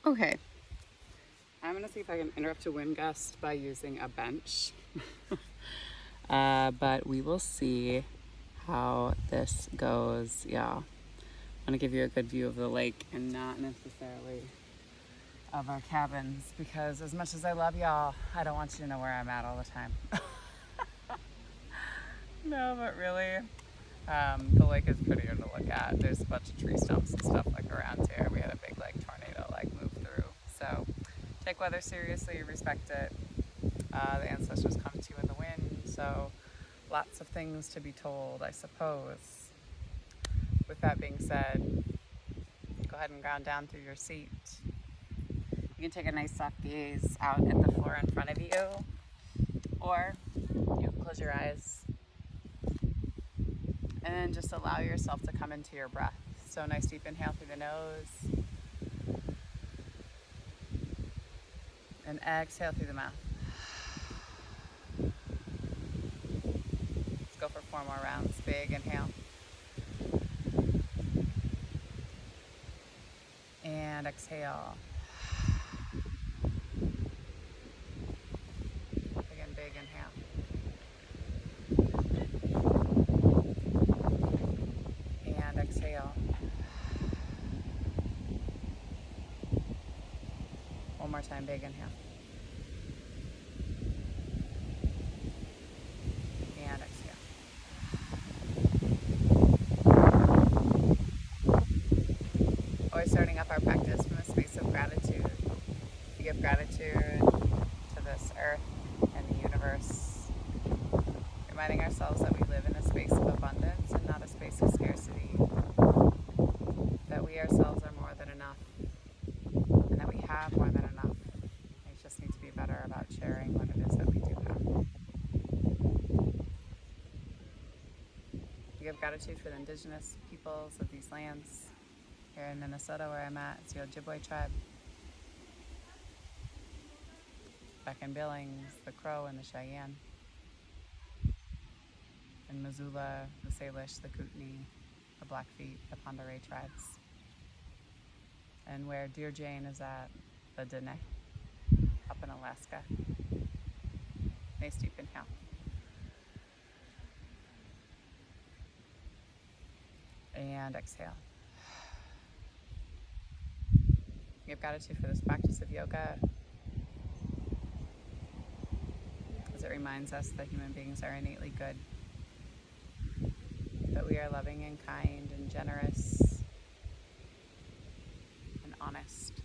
Okay, I'm gonna see if I can interrupt a wind gust by using a bench. But we will see how this goes, y'all. I'm gonna give you a good view of the lake and not necessarily of our cabins, because as much as I love y'all, I don't want you to know where I'm at all the time. No, but really, the lake is prettier to look at. There's a bunch of tree stumps and stuff like around here. We had a big like tornado like move through. So take weather seriously, respect it. The ancestors come to you in the wind, so lots of things to be told, I suppose. With that being said, go ahead and ground down through your seat. You can take a nice soft gaze out at the floor in front of you, or you can close your eyes and then just allow yourself to come into your breath. So nice deep inhale through the nose and exhale through the mouth. Let's go for 4 more rounds. Big inhale. And exhale. Again, big inhale. And exhale. One more time, big inhale. And exhale. Always starting up our practice from a space of gratitude. We give gratitude to this earth and the universe, reminding ourselves that we live in a space of abundance and not a space of scarcity, that we ourselves are more than enough, and that we have more than enough. We just need to be better about sharing what it is that we do have. We give gratitude for the indigenous peoples of these lands. Here in Minnesota, where I'm at, it's the Ojibwe tribe. Back in Billings, the Crow and the Cheyenne. In Missoula, the Salish, the Kootenai, the Blackfeet, the Pend Oreille tribes. And where Dear Jane is at, the Dene, up in Alaska. Nice deep inhale. And exhale. Give gratitude for this practice of yoga, as it reminds us that human beings are innately good, that we are loving and kind and generous and honest.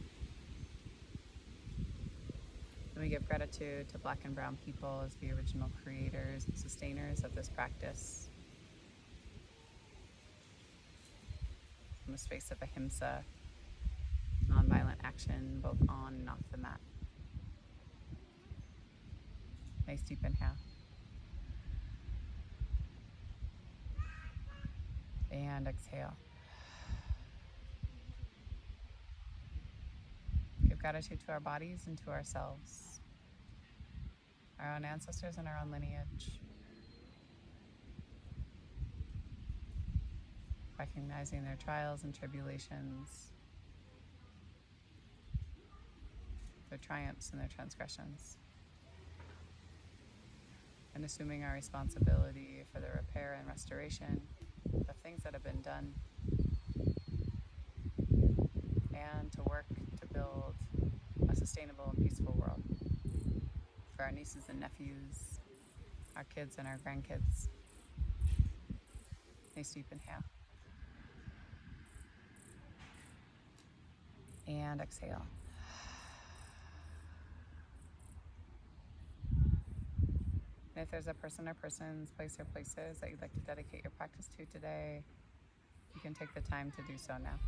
And we give gratitude to Black and Brown people as the original creators and sustainers of this practice, from a space of ahimsa, nonviolent action, both on and off the mat. Nice deep inhale. And exhale. Give gratitude to our bodies and to ourselves, our own ancestors and our own lineage. Recognizing their trials and tribulations, their triumphs and their transgressions, and assuming our responsibility for the repair and restoration of things that have been done, and to work to build a sustainable and peaceful world for our nieces and nephews, our kids and our grandkids. Nice deep inhale. And exhale. And if there's a person or persons, place or places that you'd like to dedicate your practice to today, you can take the time to do so now.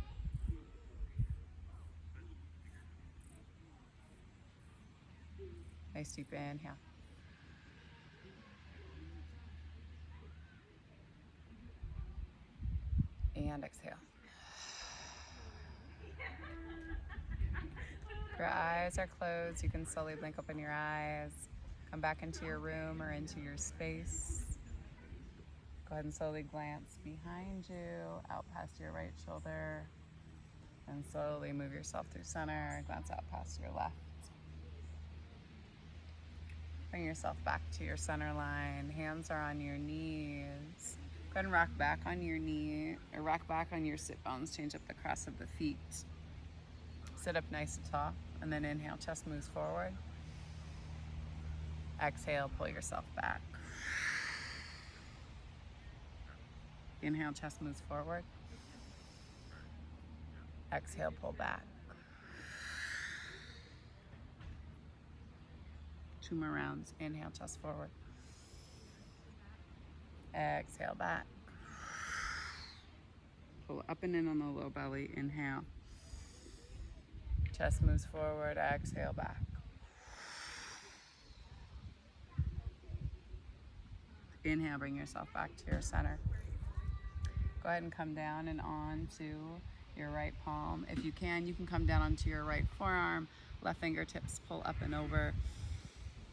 Nice deep inhale. And exhale. If your eyes are closed, you can slowly blink open your eyes, come back into your room or into your space. Go ahead and slowly glance behind you, out past your right shoulder, And slowly move yourself through center, glance out past your left. Bring yourself back to your center line. Hands are on your knees. Go ahead and rock back on your knee, or rock back on your sit bones. Change up the cross of the feet. Sit up nice and tall, and then inhale, chest moves forward. Exhale, pull yourself back. Inhale, chest moves forward. Exhale, pull back. 2 more rounds. Inhale, chest forward. Exhale, back. Pull up and in on the low belly. Inhale. Chest moves forward. Exhale, back. Inhale, bring yourself back to your center. Go ahead and come down and onto your right palm. If you can come down onto your right forearm. Left fingertips pull up and over.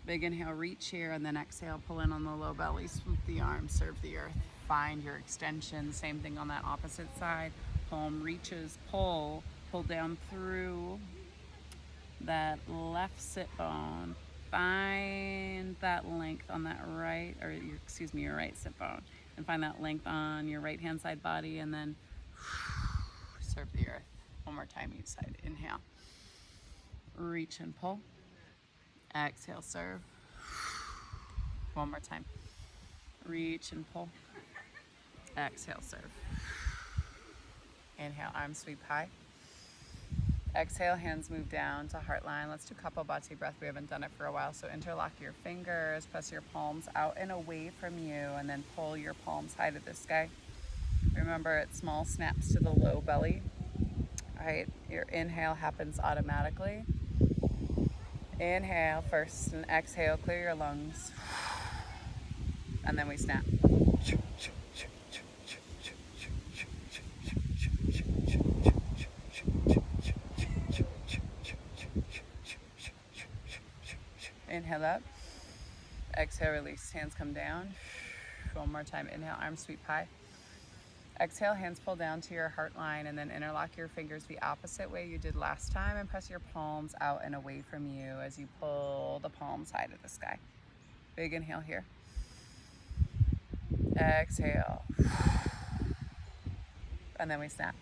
Big inhale, reach here, and then exhale, pull in on the low belly, swoop the arms, serve the earth. Find your extension. Same thing on that opposite side. Palm reaches, pull down through that left sit bone. Find that length on that right, your right sit bone. And find that length on your right hand side body, and then serve the earth. One more time each side. Inhale. Reach and pull. Exhale, serve. One more time. Reach and pull. Exhale, serve. Inhale, arms sweep high. Exhale, hands move down to heart line. Let's do Kapalbhati breath. We haven't done it for a while. So interlock your fingers, press your palms out and away from you, and then pull your palms high to the sky. Remember, it's small snaps to the low belly. All right, your inhale happens automatically. Inhale first and exhale, clear your lungs. And then we snap. Inhale up. Exhale, release. Hands come down. One more time. Inhale, arms sweep high. Exhale, hands pull down to your heart line, and then interlock your fingers the opposite way you did last time, and press your palms out and away from you as you pull the palms high to the sky. Big inhale here. Exhale. And then we snap.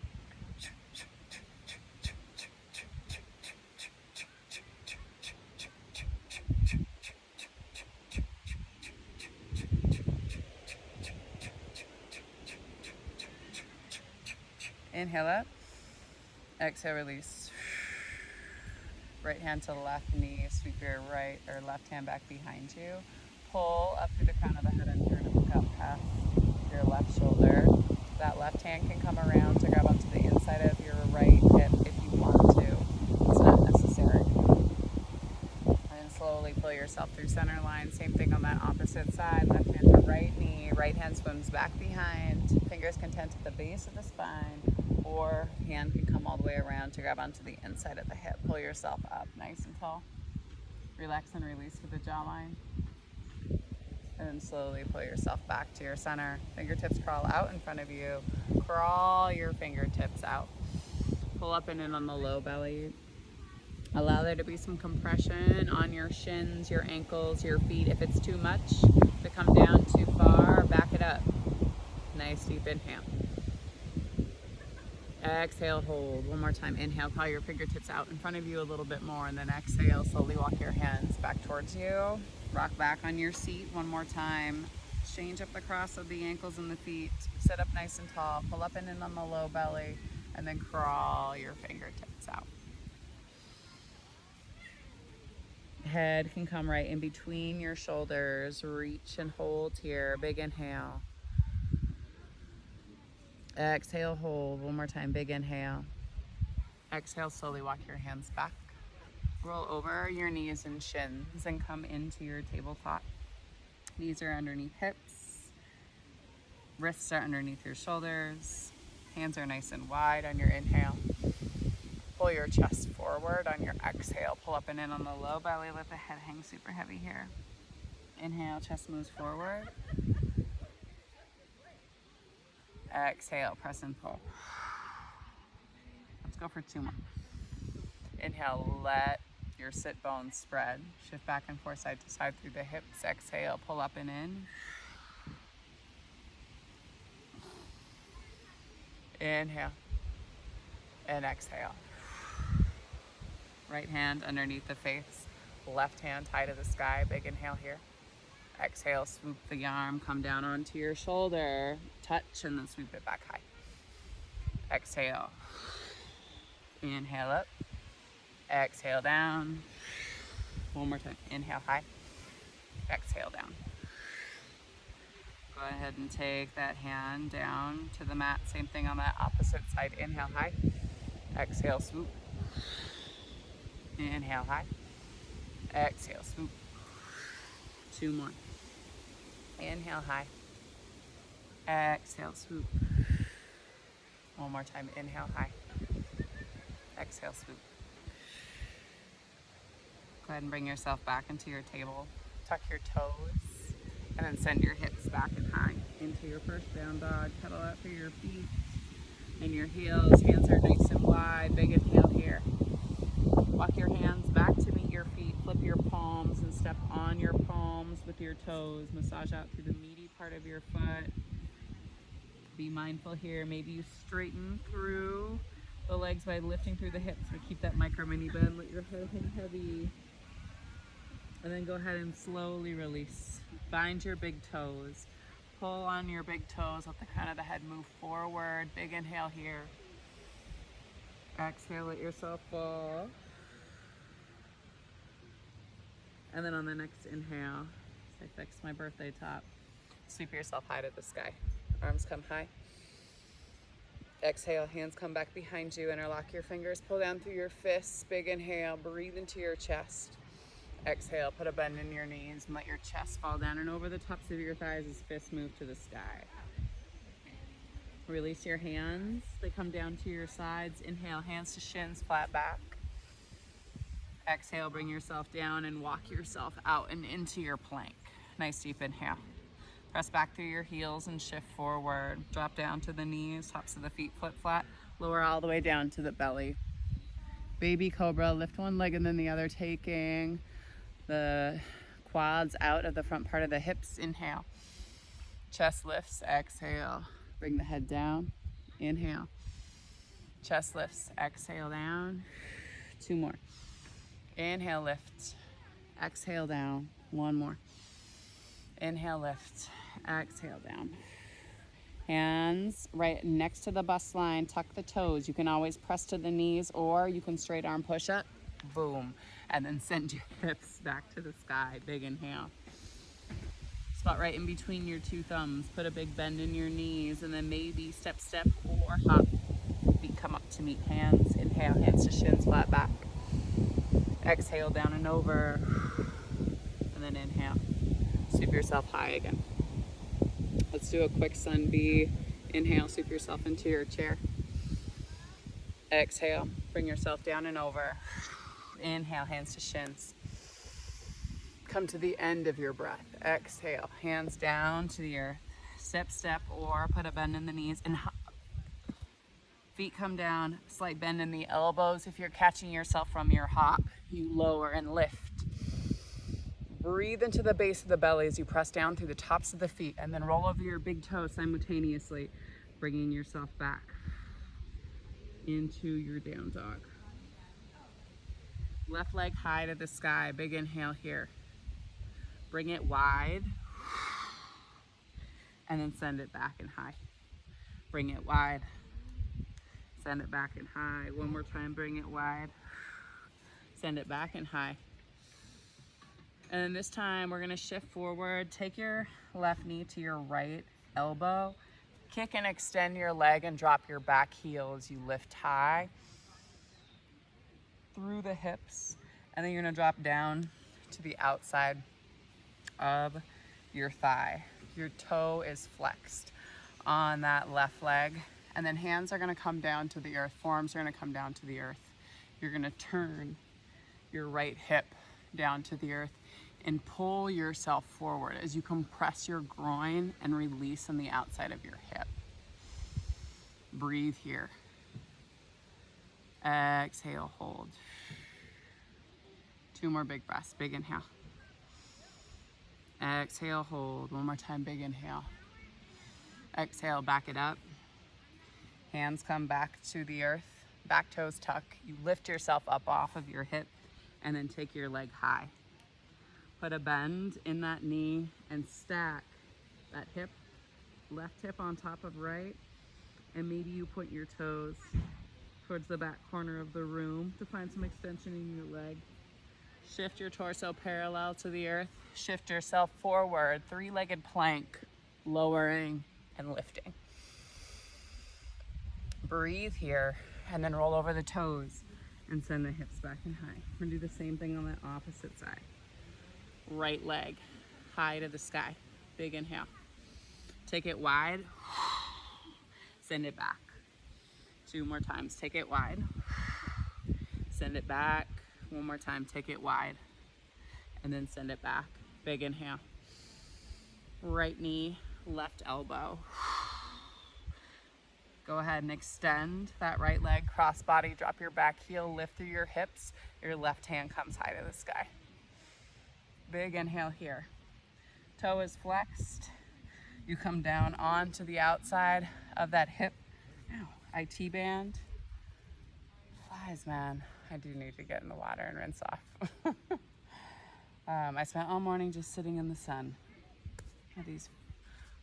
Inhale up. Exhale, release. Right hand to the left knee. Sweep your right or left hand back behind you. Pull up through the crown of the head and turn and look out past your left shoulder. That left hand can come around to grab onto the inside of your right hip if you want to. It's not necessary. And slowly pull yourself through center line. Same thing on that opposite side. Left hand to right knee. Right hand swims back behind. Fingers can tend to the base of the spine, or hand can come all the way around to grab onto the inside of the hip. Pull yourself up nice and tall. Relax and release with the jawline. And then slowly pull yourself back to your center. Fingertips crawl out in front of you. Crawl your fingertips out. Pull up and in on the low belly. Allow there to be some compression on your shins, your ankles, your feet. If it's too much to come down too far, back it up. Nice deep inhale. Exhale, hold. One more time. Inhale, crawl your fingertips out in front of you a little bit more, and then exhale, slowly walk your hands back towards you. Rock back on your seat one more time. Change up the cross of the ankles and the feet. Sit up nice and tall. Pull up and in on the low belly, and then crawl your fingertips out. Head can come right in between your shoulders. Reach and hold here. Big inhale. Exhale, hold. One more time. Big inhale. Exhale, slowly walk your hands back. Roll over your knees and shins and come into your tabletop. Knees are underneath hips. Wrists are underneath your shoulders. Hands are nice and wide on your inhale. Pull your chest forward on your exhale. Pull up and in on the low belly. Let the head hang super heavy here. Inhale, chest moves forward. Exhale, press and pull. Let's go for 2 more. Inhale, let your sit bones spread. Shift back and forth, side to side through the hips. Exhale, pull up and in. Inhale and exhale. Right hand underneath the face. Left hand high to the sky. Big inhale here. Exhale, swoop the arm, come down onto your shoulder. Touch and then swoop it back high. Exhale. Inhale up. Exhale down. One more time. Inhale high. Exhale down. Go ahead and take that hand down to the mat. Same thing on that opposite side. Inhale high. Exhale, swoop. Inhale high. Exhale, swoop. 2 more. Inhale high. Exhale, swoop. One more time. Inhale high. Exhale, swoop. Go ahead and bring yourself back into your table. Tuck your toes and then send your hips back and high into your first down dog. Pedal out through your feet and your heels. Hands are nice and wide. Big inhale here. Walk your hands back to meet your feet. Flip your palms and step on your palms with your toes. Massage out through the meaty part of your foot. Be mindful here. Maybe you straighten through the legs by lifting through the hips, but keep that micro mini bend. Let your head hang heavy. And then go ahead and slowly release. Bind your big toes. Pull on your big toes. Let the crown of the head move forward. Big inhale here. Exhale, let yourself fall. And then on the next inhale, I fix my birthday top. Sweep yourself high to the sky. Arms come high. Exhale, hands come back behind you. Interlock your fingers. Pull down through your fists. Big inhale. Breathe into your chest. Exhale, put a bend in your knees and let your chest fall down and over the tops of your thighs as fists move to the sky. Release your hands. They come down to your sides. Inhale, hands to shins, flat back. Exhale, bring yourself down and walk yourself out and into your plank. Nice deep inhale. Press back through your heels and shift forward. Drop down to the knees, tops of the feet flip flat. Lower all the way down to the belly. Baby cobra, lift one leg and then the other, taking the quads out of the front part of the hips. Inhale. Chest lifts, exhale. Bring the head down. Inhale. Chest lifts, exhale down. 2 more. Inhale, lift. Exhale down. 1 more. Inhale, lift. Exhale down. Hands right next to the bust line. Tuck the toes. You can always press to the knees or you can straight arm push up. Boom. And then send your hips back to the sky. Big inhale. Spot right in between your 2 thumbs. Put a big bend in your knees and then maybe step, step or hop. Feet come up to meet hands. Inhale, hands to shins, flat back. Exhale, down and over. And then inhale. Sweep yourself high again. Let's do a quick sun B. Inhale, sweep yourself into your chair. Exhale, bring yourself down and over. Inhale, hands to shins. Come to the end of your breath. Exhale, hands down to the earth. Step, step, or put a bend in the knees and hop. Feet come down, slight bend in the elbows. If you're catching yourself from your hop, you lower and lift. Breathe into the base of the belly as you press down through the tops of the feet and then roll over your big toe simultaneously, bringing yourself back into your down dog. Left leg high to the sky. Big inhale here. Bring it wide and then send it back and high. Bring it wide. Send it back and high. 1 more time, bring it wide. Send it back and high. And then this time we're gonna shift forward. Take your left knee to your right elbow. Kick and extend your leg and drop your back heel as you lift high through the hips. And then you're gonna drop down to the outside of your thigh. Your toe is flexed on that left leg. And then hands are gonna come down to the earth. Forearms are gonna come down to the earth. You're gonna turn your right hip down to the earth and pull yourself forward as you compress your groin and release on the outside of your hip. Breathe here. Exhale, hold. 2 more big breaths, big inhale. Exhale, hold. 1 more time, big inhale. Exhale, back it up. Hands come back to the earth, back toes tuck. You lift yourself up off of your hip and then take your leg high. Put a bend in that knee and stack that hip, left hip on top of right, and maybe you put your toes towards the back corner of the room to find some extension in your leg. Shift your torso parallel to the earth. Shift yourself forward, 3-legged plank, lowering and lifting. Breathe here and then roll over the toes and send the hips back and high. We're gonna do the same thing on the opposite side. Right leg, high to the sky. Big inhale. Take it wide, send it back. 2 more times, take it wide, send it back. 1 more time, take it wide, and then send it back. Big inhale. Right knee, left elbow. Go ahead and extend that right leg, cross body, drop your back heel, lift through your hips. Your left hand comes high to the sky. Big inhale here. Toe is flexed. You come down onto the outside of that hip. Ow, IT band. Flies, man. I do need to get in the water and rinse off. I spent all morning just sitting in the sun.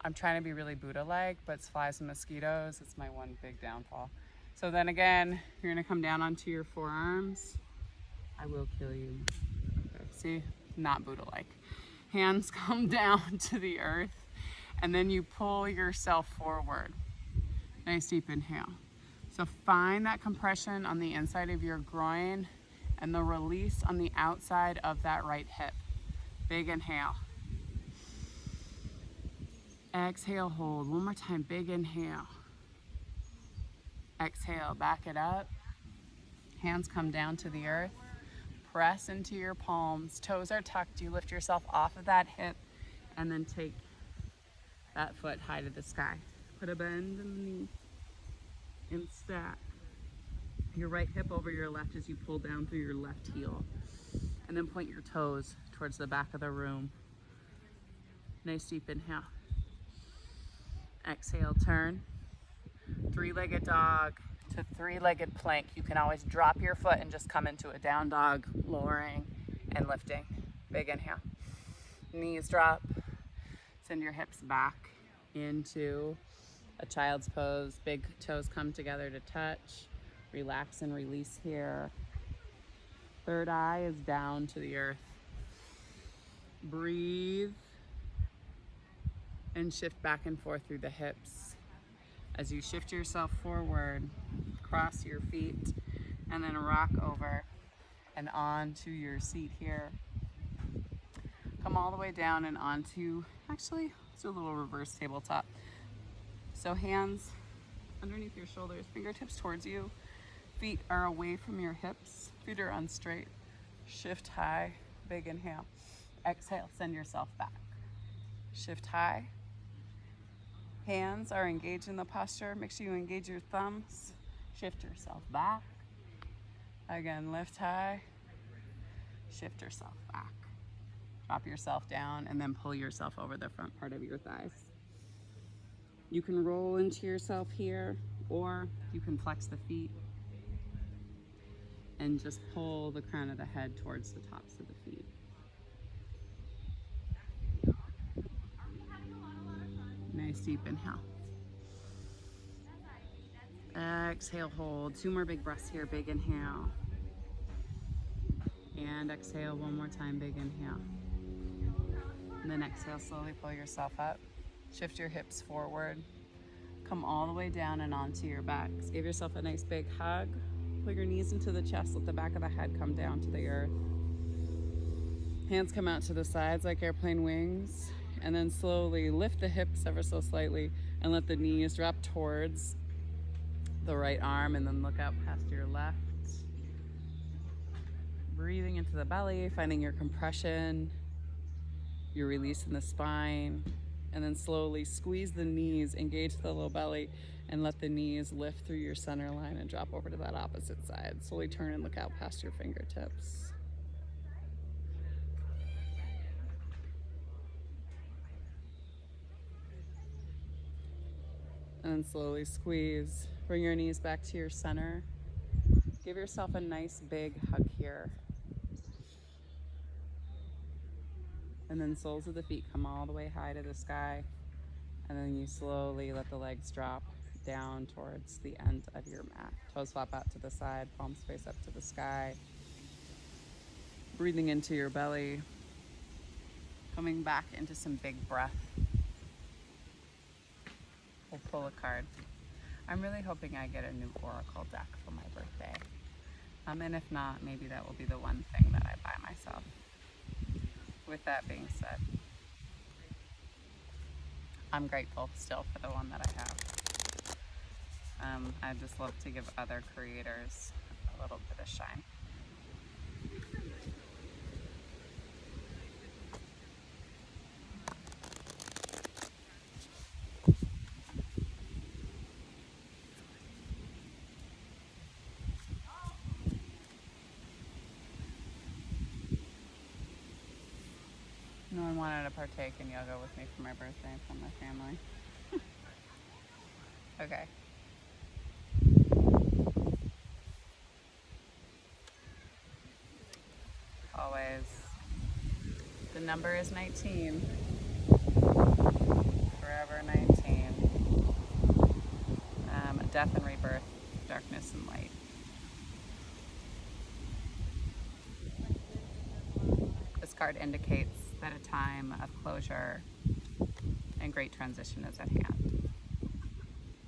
I'm trying to be really Buddha-like, but it's flies and mosquitoes. It's my one big downfall. So then again, you're gonna come down onto your forearms. I will kill you. Okay, see, not Buddha-like. Hands come down to the earth, and then you pull yourself forward. Nice deep inhale. So find that compression on the inside of your groin and the release on the outside of that right hip. Big inhale. Exhale, hold. 1 more time, big inhale. Exhale, back it up. Hands come down to the earth. Press into your palms. Toes are tucked. You lift yourself off of that hip and then take that foot high to the sky. Put a bend in the knee and stack your right hip over your left as you pull down through your left heel. And then point your toes towards the back of the room. Nice deep inhale. Exhale, turn. 3-legged dog to 3-legged plank. You can always drop your foot and just come into a down dog, lowering and lifting. Big inhale. Knees drop. Send your hips back into a child's pose. Big toes come together to touch. Relax and release here. Third eye is down to the earth. Breathe and shift back and forth through the hips. As you shift yourself forward, cross your feet and then rock over and onto your seat here. Come all the way down and onto, actually, let's do a little reverse tabletop. So hands underneath your shoulders, fingertips towards you. Feet are away from your hips. Feet are on straight. Shift high, big inhale. Exhale, send yourself back. Shift high. Hands are engaged in the posture. Make sure you engage your thumbs. Shift yourself back. Again, lift high. Shift yourself back. Drop yourself down and then pull yourself over the front part of your thighs. You can roll into yourself here, or you can flex the feet and just pull the crown of the head towards the tops of the feet. Nice deep inhale. Exhale, hold. 2 more big breaths here. Big inhale. And exhale 1 more time. Big inhale. And then exhale, slowly pull yourself up. Shift your hips forward. Come all the way down and onto your backs. Give yourself a nice big hug. Pull your knees into the chest. Let the back of the head come down to the earth. Hands come out to the sides like airplane wings. And then slowly lift the hips ever so slightly and let the knees drop towards the right arm and then look out past your left. Breathing into the belly, finding your compression, your release in the spine. And then slowly squeeze the knees, engage the low belly, and let the knees lift through your center line and drop over to that opposite side. Slowly turn and look out past your fingertips. And then slowly squeeze. Bring your knees back to your center. Give yourself a nice big hug here. And then soles of the feet come all the way high to the sky. And then you slowly let the legs drop down towards the end of your mat. Toes flap out to the side, palms face up to the sky. Breathing into your belly. Coming back into some big breath. We'll pull a card. I'm really hoping I get a new oracle deck for my birthday. And if not, maybe that will be the one thing that I buy myself. With that being said, I'm grateful still for the one that I have. I just love to give other creators a little bit of shine. No one wanted to partake in yoga with me for my birthday from my family. Okay. Always. The number is 19. Forever 19. Death and rebirth, darkness and light. This card indicates that a time of closure and great transition is at hand.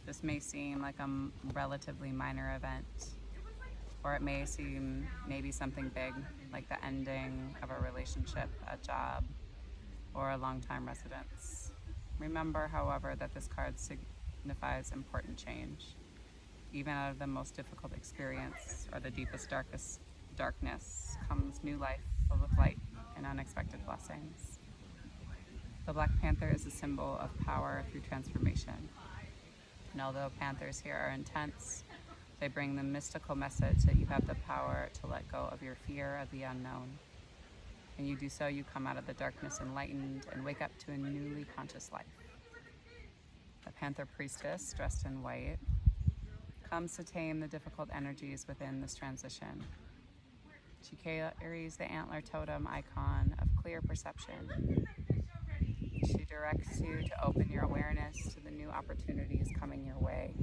This may seem like a relatively minor event, or it may seem maybe something big, like the ending of a relationship, a job, or a long-time residence. Remember, however, that this card signifies important change. Even out of the most difficult experience or the deepest, darkest darkness comes new life filled with light and unexpected blessings. The Black Panther is a symbol of power through transformation. And although panthers here are intense, they bring the mystical message that you have the power to let go of your fear of the unknown. When you do so, you come out of the darkness enlightened and wake up to a newly conscious life. The Panther Priestess, dressed in white, comes to tame the difficult energies within this transition. She carries the antler totem icon of clear perception. She directs you to open your awareness to the new opportunities coming your way.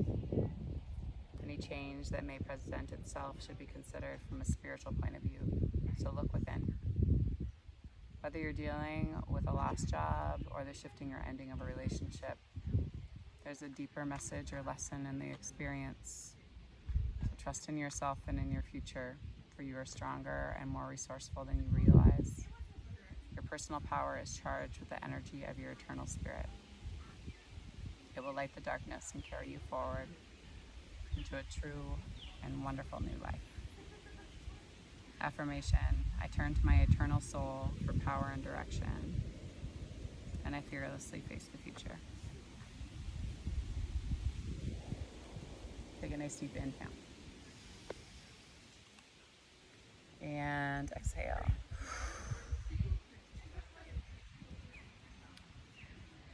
Any change that may present itself should be considered from a spiritual point of view, so look within. Whether you're dealing with a lost job or the shifting or ending of a relationship, there's a deeper message or lesson in the experience. So trust in yourself and in your future, for you are stronger and more resourceful than you realize. Your personal power is charged with the energy of your eternal spirit. It will light the darkness and carry you forward into a true and wonderful new life. Affirmation: I turn to my eternal soul for power and direction, and I fearlessly face the future. Take a nice deep inhale. And exhale.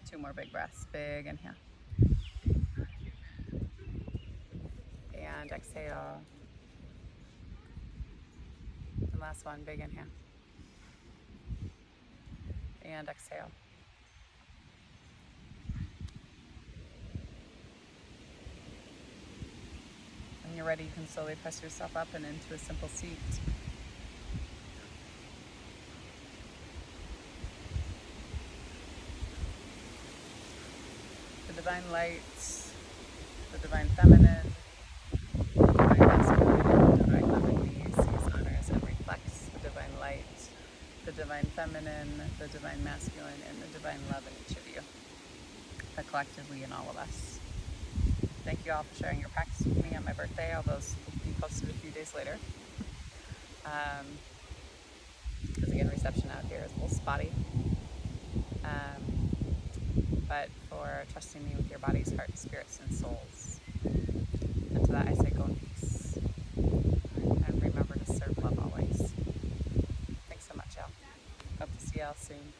2 more big breaths. Big inhale. And exhale. And last one, big inhale. And exhale. When you're ready, you can slowly press yourself up and into a simple seat. The divine light, the divine feminine, the divine masculine, the divine lovingly sees, honors, and reflects the divine light, the divine feminine, the divine masculine, and the divine love in each of you, but collectively in all of us. Thank you all for sharing your practice with me on my birthday, although those will be posted a few days later. Because again, reception out here is a little spotty. but for trusting me with your bodies, hearts, spirits, and souls. And to that I say go in peace. And remember to serve love always. Thanks so much, y'all. Hope to see y'all soon.